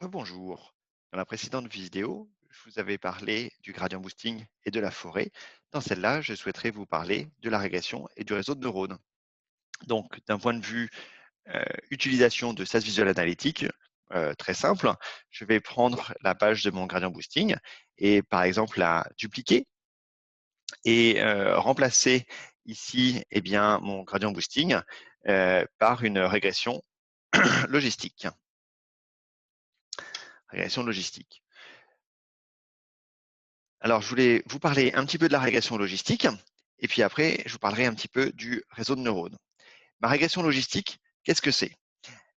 Bonjour. Dans la précédente vidéo, je vous avais parlé du gradient boosting et de la forêt. Dans celle-là, je souhaiterais vous parler de la régression et du réseau de neurones. Donc, d'un point de vue utilisation de SAS Visual Analytics, très simple, je vais prendre la page de mon gradient boosting et par exemple la dupliquer et remplacer ici mon gradient boosting par une régression logistique. Régression logistique. Alors, je voulais vous parler un petit peu de la régression logistique, et puis après, je vous parlerai un petit peu du réseau de neurones. Ma régression logistique, qu'est-ce que c'est?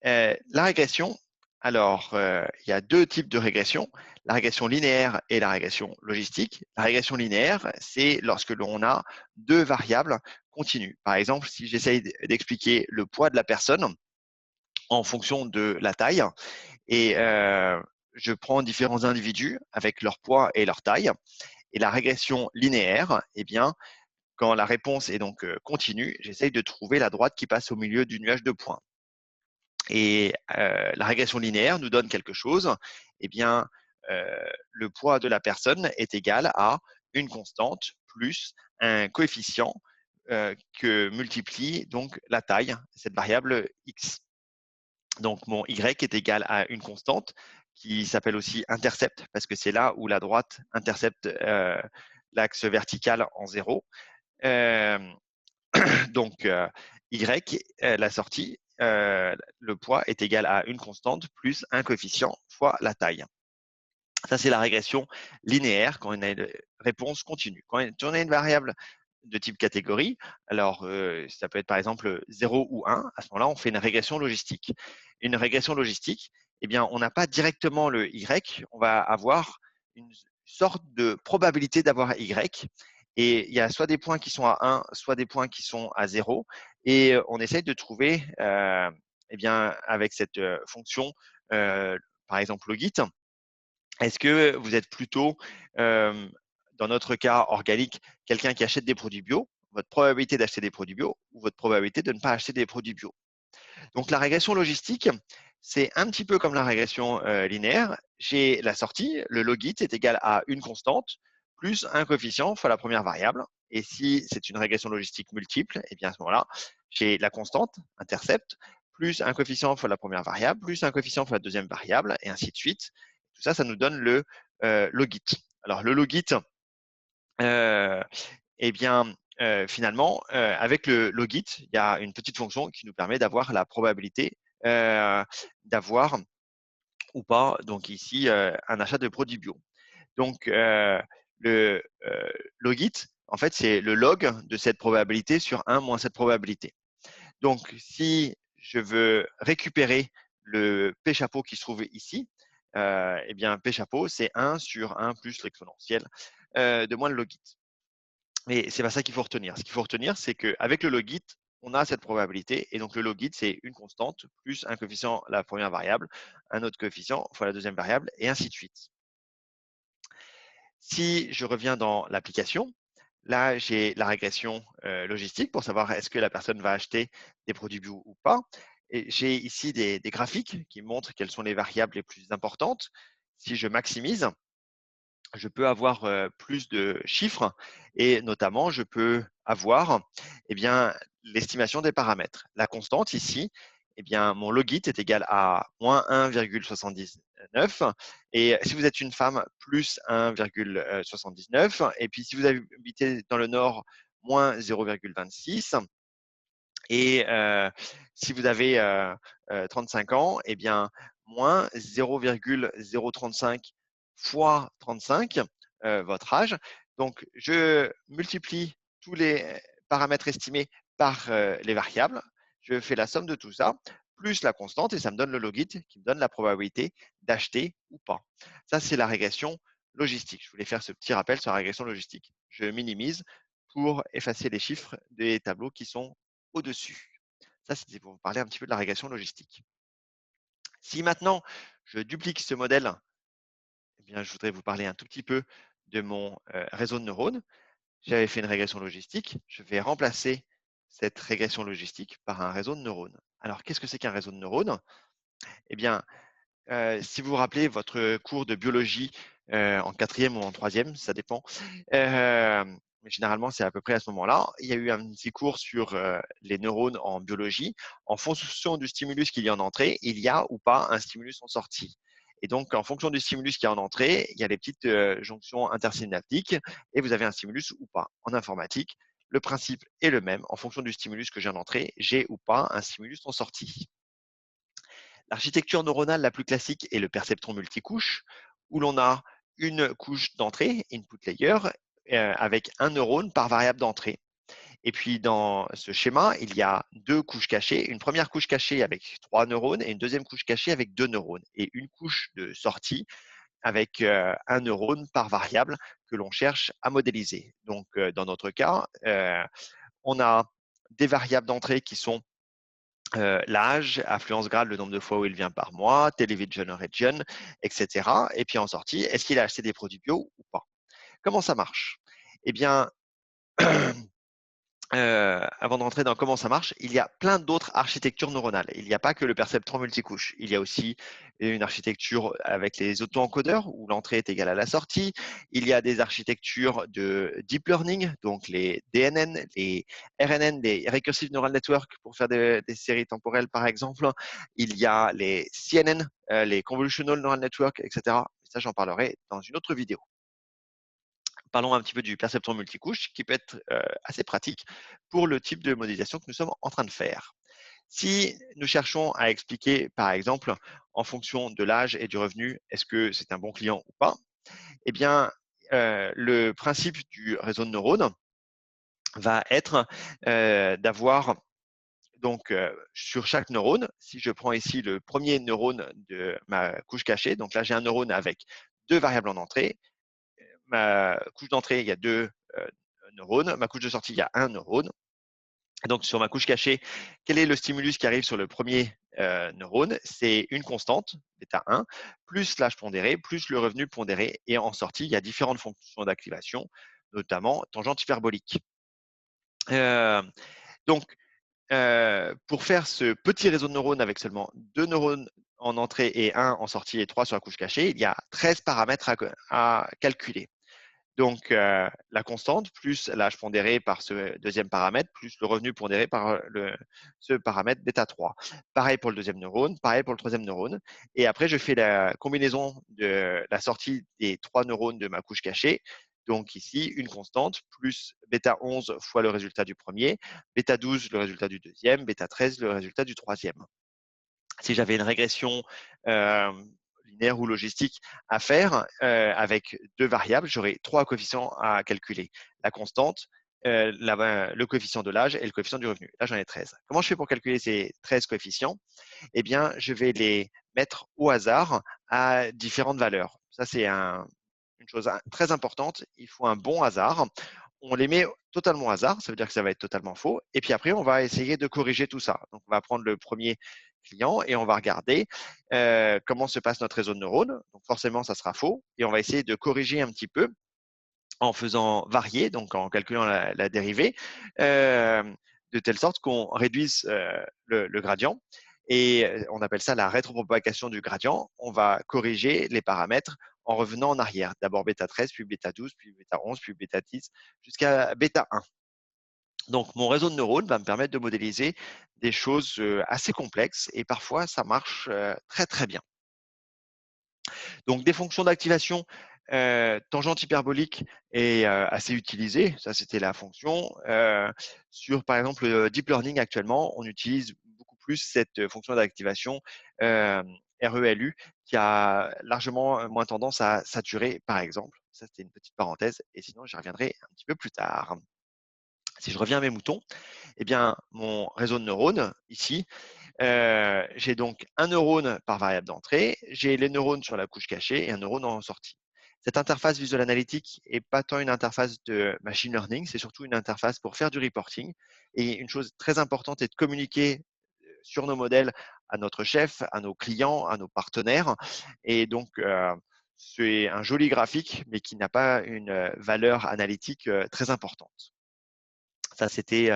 La régression, alors, il y a deux types de régression, la régression linéaire et la régression logistique. La régression linéaire, c'est lorsque l'on a deux variables continues. Par exemple, si j'essaye d'expliquer le poids de la personne en fonction de la taille, et je prends différents individus avec leur poids et leur taille, et la régression linéaire, eh bien, quand la réponse est donc continue, j'essaye de trouver la droite qui passe au milieu du nuage de points. Et la régression linéaire nous donne quelque chose, eh bien, le poids de la personne est égal à une constante plus un coefficient que multiplie donc la taille, cette variable x. Donc mon y est égal à une constante qui s'appelle aussi intercept, parce que c'est là où la droite intercepte l'axe vertical en 0. Euh, donc y, la sortie, le poids est égal à une constante plus un coefficient fois la taille. Ça, c'est la régression linéaire quand on a une réponse continue. Quand on a une variable de type catégorie, alors ça peut être par exemple 0 ou 1, à ce moment-là, on fait une régression logistique. Une régression logistique, eh bien, on n'a pas directement le y, on va avoir une sorte de probabilité d'avoir y, et il y a soit des points qui sont à 1, soit des points qui sont à 0, et on essaye de trouver, eh bien, avec cette fonction, par exemple logit, est-ce que vous êtes plutôt, dans notre cas organique, quelqu'un qui achète des produits bio, votre probabilité d'acheter des produits bio ou votre probabilité de ne pas acheter des produits bio? Donc la régression logistique, c'est un petit peu comme la régression linéaire. J'ai la sortie, le logit est égal à une constante plus un coefficient fois la première variable. Et si c'est une régression logistique multiple, et bien à ce moment-là, j'ai la constante, intercept, plus un coefficient fois la première variable, plus un coefficient fois la deuxième variable, et ainsi de suite. Tout ça, ça nous donne le logit. Alors le logit, euh, eh bien, finalement, avec le logit, il y a une petite fonction qui nous permet d'avoir la probabilité d'avoir ou pas, donc ici, un achat de produits bio. Donc, le logit, en fait, c'est le log de cette probabilité sur 1 moins cette probabilité. Donc, si je veux récupérer le P chapeau qui se trouve ici, eh bien, P chapeau, c'est 1 sur 1 plus l'exponentielle de moins le logit. Mais c'est pas ça qu'il faut retenir. Ce qu'il faut retenir, c'est qu'avec le logit, on a cette probabilité. Et donc, le logit, c'est une constante plus un coefficient, la première variable, un autre coefficient fois la deuxième variable, et ainsi de suite. Si je reviens dans l'application, là, j'ai la régression logistique pour savoir est-ce que la personne va acheter des produits bio ou pas. Et j'ai ici des graphiques qui montrent quelles sont les variables les plus importantes. Si je maximise, je peux avoir plus de chiffres et notamment, je peux avoir eh bien, l'estimation des paramètres. La constante ici, eh bien, mon logit est égal à moins 1,79 et si vous êtes une femme, plus 1,79 et puis si vous habitez dans le nord, moins 0,26 et si vous avez 35 ans, eh bien, moins 0,035 fois 35, votre âge. Donc, je multiplie tous les paramètres estimés par les variables. Je fais la somme de tout ça, plus la constante, et ça me donne le logit qui me donne la probabilité d'acheter ou pas. Ça, c'est la régression logistique. Je voulais faire ce petit rappel sur la régression logistique. Je minimise pour effacer les chiffres des tableaux qui sont au-dessus. Ça, c'était pour vous parler un petit peu de la régression logistique. Si maintenant, je duplique ce modèle, eh bien, je voudrais vous parler un tout petit peu de mon réseau de neurones. J'avais fait une régression logistique. Je vais remplacer cette régression logistique par un réseau de neurones. Alors, qu'est-ce que c'est qu'un réseau de neurones? Eh bien, si vous vous rappelez votre cours de biologie en quatrième ou en troisième, ça dépend. Mais généralement, c'est à peu près à ce moment-là. Il y a eu un petit cours sur les neurones en biologie. En fonction du stimulus qu'il y a en entrée, il y a ou pas un stimulus en sortie. Et donc, en fonction du stimulus qui est en entrée, il y a les petites jonctions intersynaptiques et vous avez un stimulus ou pas. En informatique, le principe est le même. En fonction du stimulus que j'ai en entrée, j'ai ou pas un stimulus en sortie. L'architecture neuronale la plus classique est le perceptron multicouche, où l'on a une couche d'entrée, input layer, avec un neurone par variable d'entrée. Et puis dans ce schéma, il y a deux couches cachées, une première couche cachée avec 3 neurones et une deuxième couche cachée avec 2 neurones, et une couche de sortie avec un neurone par variable que l'on cherche à modéliser. Donc dans notre cas, on a des variables d'entrée qui sont l'âge, affluence grade, le nombre de fois où il vient par mois, television region, etc. Et puis en sortie, est-ce qu'il a acheté des produits bio ou pas? Comment ça marche? Eh bien, avant de rentrer dans comment ça marche, il y a plein d'autres architectures neuronales. Il n'y a pas que le perceptron multicouche. Il y a aussi une architecture avec les auto-encodeurs où l'entrée est égale à la sortie. Il y a des architectures de deep learning, donc les DNN, les RNN, les Recursive Neural Network pour faire des séries temporelles par exemple. Il y a les CNN, les Convolutional Neural Network, etc. Ça, j'en parlerai dans une autre vidéo. Parlons un petit peu du perceptron multicouche qui peut être assez pratique pour le type de modélisation que nous sommes en train de faire. Si nous cherchons à expliquer, par exemple, en fonction de l'âge et du revenu, est-ce que c'est un bon client ou pas, eh bien, le principe du réseau de neurones va être d'avoir donc sur chaque neurone, si je prends ici le premier neurone de ma couche cachée, donc là j'ai un neurone avec deux variables en entrée, ma couche d'entrée, il y a deux neurones. Ma couche de sortie, il y a un neurone. Donc, sur ma couche cachée, quel est le stimulus qui arrive sur le premier neurone? C'est une constante, bêta 1, plus l'âge pondéré, plus le revenu pondéré. Et en sortie, il y a différentes fonctions d'activation, notamment tangente hyperbolique. Euh, donc, pour faire ce petit réseau de neurones avec seulement 2 neurones en entrée et un en sortie et 3 sur la couche cachée, il y a 13 paramètres à calculer. Donc, la constante plus l'âge pondéré par ce deuxième paramètre, plus le revenu pondéré par ce paramètre bêta 3. Pareil pour le deuxième neurone, pareil pour le troisième neurone. Et après, je fais la combinaison de la sortie des 3 neurones de ma couche cachée. Donc ici, une constante plus bêta 11 fois le résultat du premier, bêta 12 le résultat du deuxième, bêta 13 le résultat du troisième. Si j'avais une régression linéaire ou logistique à faire avec 2 variables, j'aurais 3 coefficients à calculer. La constante, le coefficient de l'âge et le coefficient du revenu. Là, j'en ai 13. Comment je fais pour calculer ces 13 coefficients? Eh bien, je vais les mettre au hasard à différentes valeurs. Ça, c'est une chose très importante. Il faut un bon hasard. On les met totalement au hasard, ça veut dire que ça va être totalement faux. Et puis après, on va essayer de corriger tout ça. Donc, on va prendre le premier client et on va regarder comment se passe notre réseau de neurones. Donc, forcément, ça sera faux. Et on va essayer de corriger un petit peu en faisant varier, donc en calculant la dérivée, de telle sorte qu'on réduise le gradient. Et on appelle ça la rétropropagation du gradient. On va corriger les paramètres en revenant en arrière. D'abord bêta 13, puis bêta 12, puis bêta 11, puis bêta 10, jusqu'à bêta 1. Donc, mon réseau de neurones va me permettre de modéliser des choses assez complexes et parfois, ça marche très, très bien. Donc, des fonctions d'activation, tangente hyperbolique est assez utilisée. Ça, c'était la fonction. Sur, par exemple, le deep learning, actuellement, on utilise beaucoup plus cette fonction d'activation RELU qui a largement moins tendance à saturer, par exemple. Ça, c'était une petite parenthèse. Et sinon, j'y reviendrai un petit peu plus tard. Si je reviens à mes moutons, eh bien, mon réseau de neurones, ici, j'ai donc un neurone par variable d'entrée, j'ai les neurones sur la couche cachée et un neurone en sortie. Cette interface visual analytique n'est pas tant une interface de machine learning, c'est surtout une interface pour faire du reporting. Et une chose très importante est de communiquer sur nos modèles à notre chef, à nos clients, à nos partenaires. Et donc, c'est un joli graphique, mais qui n'a pas une valeur analytique très importante. Ça, c'était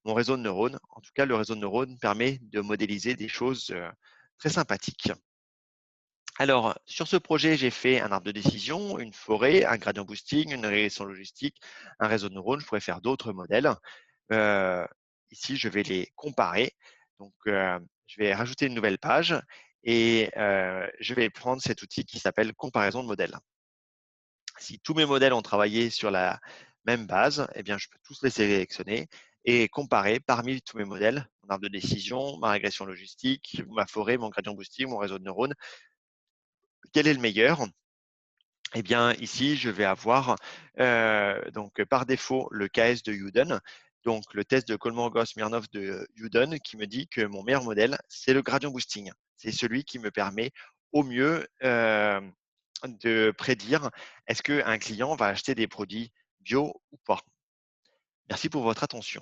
mon réseau de neurones. En tout cas, le réseau de neurones permet de modéliser des choses très sympathiques. Alors, sur ce projet, j'ai fait un arbre de décision, une forêt, un gradient boosting, une régression logistique, un réseau de neurones. Je pourrais faire d'autres modèles. Euh, Ici, je vais les comparer. Donc, je vais rajouter une nouvelle page et je vais prendre cet outil qui s'appelle comparaison de modèles. Si tous mes modèles ont travaillé sur la même base, eh bien, je peux tous les sélectionner et comparer parmi tous mes modèles, mon arbre de décision, ma régression logistique, ma forêt, mon gradient boosting, mon réseau de neurones. Quel est le meilleur? Eh bien, ici, je vais avoir donc par défaut le KS de Huden, donc le test de Kolmogorov-Smirnov de Huden qui me dit que mon meilleur modèle, c'est le gradient boosting. C'est celui qui me permet au mieux de prédire est-ce qu'un client va acheter des produits bio ou pas. Merci pour votre attention.